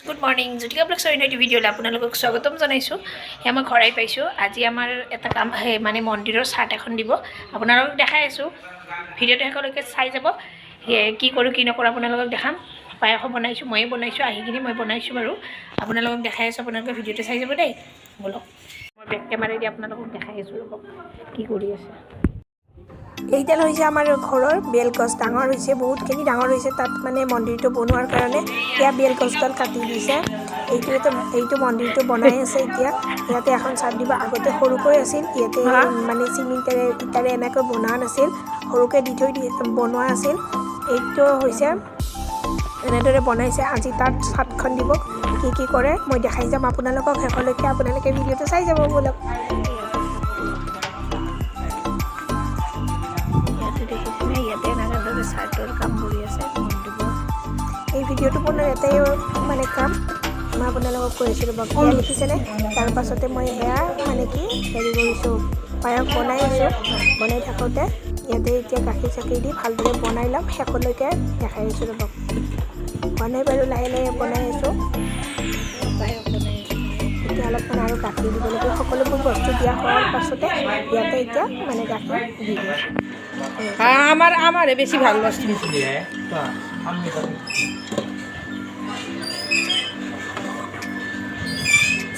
Good morning Jyotika ব্লগছৰ এটা ভিডিঅ'লৈ আপোনালোকক স্বাগতম জনাইছোঁ। মই ঘৰ আহি পাইছোঁ। আজি আমাৰ এটা কাম মানে মন্দিৰৰ চাৰ্ট এখন দিব, আপোনালোকক দেখাই আছোঁ। ভিডিঅ'টো শেষলৈকে চাই যাব। কি কৰোঁ কি নকৰোঁ আপোনালোকক দেখাম। পায়স বনাইছোঁ, ময়ে বনাইছোঁ, আহি কিনি মই বনাইছোঁ বাৰু। আপোনালোকক দেখাই আছোঁ, আপোনালোকে ভিডিঅ'টো চাই যাব দেই। বলক মই বেক কেমেৰাদি আপোনালোকক দেখাই আছোঁ ৰ'ব কি কৰি আছে। এইডাল হৈছে আমাৰ ঘৰৰ বেলগছ, ডাঙৰ হৈছে, বহুতখিনি ডাঙৰ হৈছে। তাত মানে মন্দিৰটো বনোৱাৰ কাৰণে এয়া বেলগছডাল কাটি দিছে। এইটো মন্দিৰটো বনাই আছে এতিয়া। ইয়াতে এখন চাৰ্ট দিব। আগতে সৰুকৈ আছিল, ইয়াতে মানে চিমেণ্টেৰে ইটাৰে এনেকৈ বনোৱা নাছিল, সৰুকৈ দি থৈ বনোৱা আছিল। এইটো হৈছে এনেদৰে বনাইছে। আজি তাত চাৰ্টখন দিব। কি কৰে মই দেখাই যাম আপোনালোকক শেষলৈকে। আপোনালোকে ভিডিঅ'টো চাই যাব বলক। ইয়াতে এনেদৰে চাৰ্টৰ কাম কৰি আছে। এই ভিডিঅ'টো বনোৱাৰ এটাই মানে কাম মই আপোনালোকক কৈ আছোঁ ৰ'ব। এয়া দেখিছেনে? তাৰ পাছতে মই এয়া মানে কি হেৰি কৰিছোঁ, পায়স বনাই আছোঁ। বনাই থাকোঁতে ইয়াতে এতিয়া গাখীৰ চাখীৰ দি ভালদৰে বনাই ল'ম, শেষলৈকে দেখাই আছোঁ ৰ'ব। বনাই বাৰু লাহে লাহে বনাই আছোঁ। এতিয়া অলপমান আৰু গাখীৰ দিব লাগিব। সকলোবোৰ বস্তু দিয়া হোৱাৰ পাছতে ইয়াতে এতিয়া মানে গাখীৰ দি দিওঁ। আমাৰ বেশি ভালো বস্তু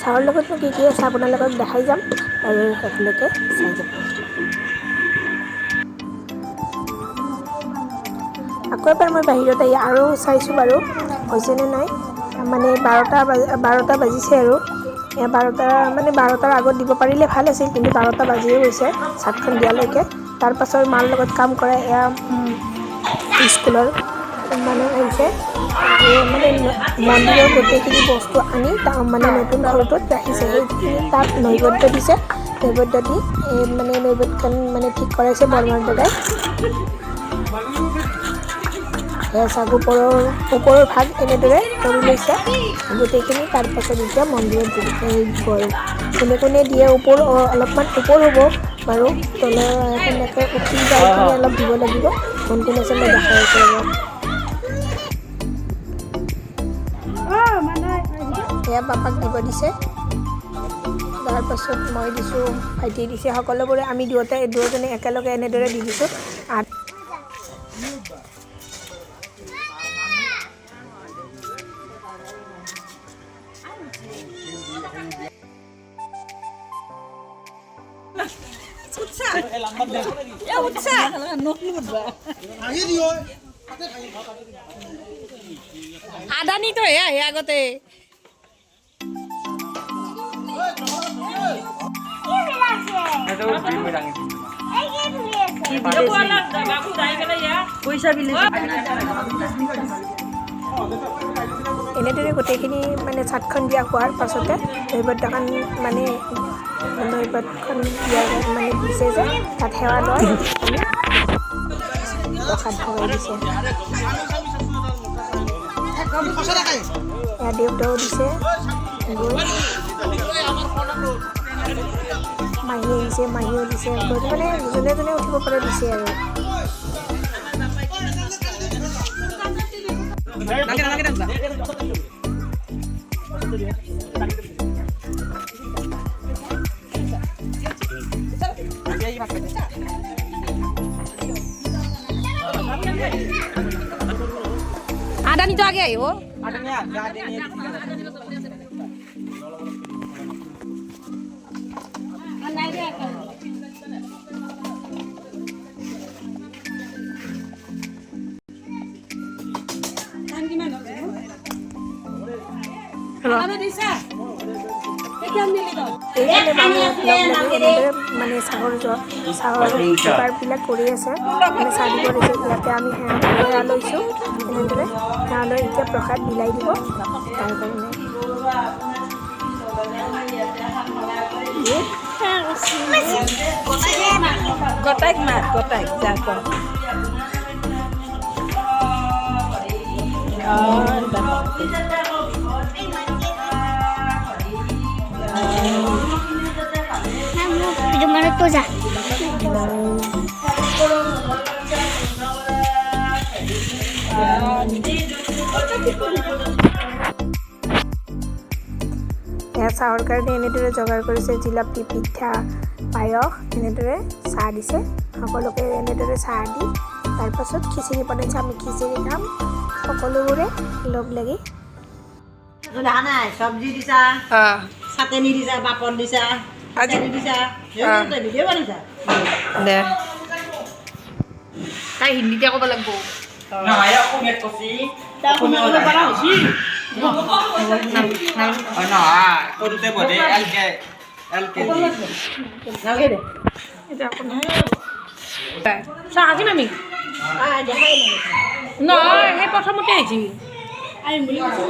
চাহৰ লগত মই কি আছে আপোনালোকক দেখাই যাম আৰু শেষলৈকে চাই যাব। আকৌ এবাৰ মই বাহিৰত আহি আৰু চাইছোঁ বাৰু হৈছেনে নাই। মানে 12টা বাজিছে আৰু 12টাৰ আগত দিব পাৰিলে ভাল আছিল, কিন্তু 12টা বাজিয়ে গৈছে চাৰ্টখন দিয়ালৈকে। তাৰ পাছৰ মাৰ লগত কাম কৰা এয়া স্কুলৰ মানুহ আহিছে। মানে মন্দিৰৰ গোটেইখিনি বস্তু আনি মানে নতুন ঘৰটোত ৰাখিছে। সেইখিনি তাত নৈবদ্য দিছে। নৈবদ্য দি মানে নৈবদ্যখন মানে ঠিক কৰাইছে বৰমাৰ দাদাই। চাগ ওপৰৰ ভাগ এনেদৰে কৰি লৈছে গোটেইখিনি। তাৰপাছত এতিয়া মন্দিৰত কোনে কোনে দিয়ে ওপৰ অলপমান ওপৰ হ'ব বাৰু, তলৰ সেনেকৈ উঠি যাই কিনি অলপ দিব লাগিব। কোন কোন আছে মই দেখাই আছোঁ ৰ'ব। এয়া পাপাক দিব দিছে, তাৰপাছত মই দিছোঁ, ভাইটি দিছে, সকলোবোৰে আমি দুয়োজনে একেলগে এনেদৰে দি দিছোঁ। আদানি তো হে আগতে এনেদৰে গোটেইখিনি মানে চাটখন দিয়া হোৱাৰ পাছতে নৈবদ্যখন মানে নৈবদ্যখন দিয়া মানে দিছে যে তাত সেৱা লয় প্ৰসাদ ভগাই দিছে। এয়া দেউতাও দিছে, মাহী আহিছে, মাহীও দিছে, মানে যোনে যোনে উঠিব পাৰে দিছে আৰু। আদানি তো আগে আহিব। মানে চাহৰ যোগাৰবিলাক কৰি আছে, মানে চাহ দিব দিছে। ইয়াতে আমি সেৱা লৈছোঁ, এনেদৰে সেৱা লৈ এতিয়া প্ৰসাদ বিলাই দিব তাৰ কাৰণে। গটাইক মাত গটাইক যা কৰ Gimana tuh, Zah? এয়া চাহৰ কাৰণে এনেদৰে যোগাৰ কৰিছে জিলাপি পিঠা পায়স এনেদৰে চাহ দিছে সকলোকে এনেদৰে চাহ দি তাৰপাছত খিচিৰি বনাইছে আমি খিচিৰি খাম সকলোবোৰে লগ লাগি দেখা নাই চব্জি দিছা অঁ চাটনি দিছা পাপৰ দিছা আজি চাটনি দিছা ভিডিঅ' বনাইছা দে তাই হিন্দীতে ক'ব লাগিব নহয় অসমীয়াত কৈছি অসমীয়া পৰা হৈছি নহয় সৰুতে বধে এল কে জি নালাগে দে চাহ আজি মামি দেখাই নাই নহয় সেই প্ৰথমতে আহিছি আহিম বুলি কৈছো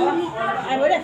আহিব দে